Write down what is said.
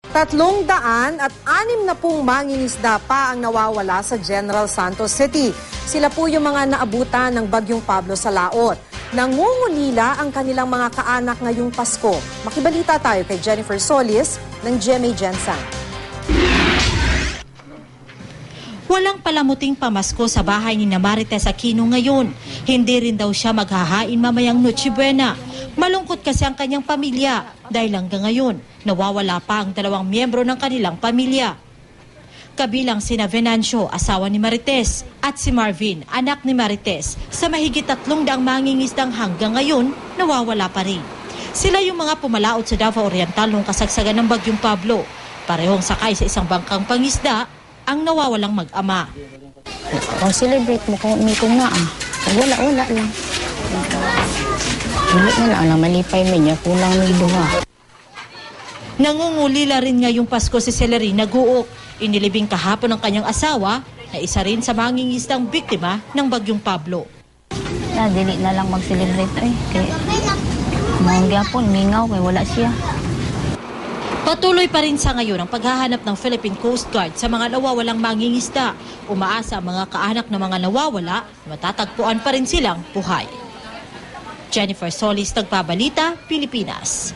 360 mangingisda pa ang nawawala sa General Santos City. Sila po yung mga naabutan ng Bagyong Pablo sa laot. Nangungulila ang kanilang mga kaanak ngayong Pasko. Makibalita tayo kay Jennifer Solis ng GMA Gensan. Walang palamuting pamasko sa bahay ni Marites Aquino ngayon. Hindi rin daw siya maghahain mamayang Noche Buena. Malungkot kasi ang kanyang pamilya dahil hanggang ngayon nawawala pa ang 2 miyembro ng kanilang pamilya. Kabilang sina Venancio, asawa ni Marites, at si Marvin, anak ni Marites, sa mahigit 300 mangingisdang hanggang ngayon nawawala pa rin. Sila yung mga pumalaot sa Davao Oriental noong kasagsagan ng Bagyong Pablo. Parehong sakay sa isang bangkang pangisda ang nawawalang mag-ama. Kung celebrate mo kung nga wala lang. Hindi na lang malipay mo niya, kulang may duha. Nangungulila rin ngayong Pasko si Celerina Guok. Inilibing kahapon ng kanyang asawa na isa rin sa mangingisdang biktima ng Bagyong Pablo. Dili na lang mag-celebrate kaya mga gyapon mingaw kay wala siya. Patuloy pa rin sa ngayon ang paghahanap ng Philippine Coast Guard sa mga nawawalang mangingisda. Umaasa ang mga kaanak ng mga nawawala, matatagpuan pa rin silang buhay. Jennifer Solis, Nagbabalita, Pilipinas.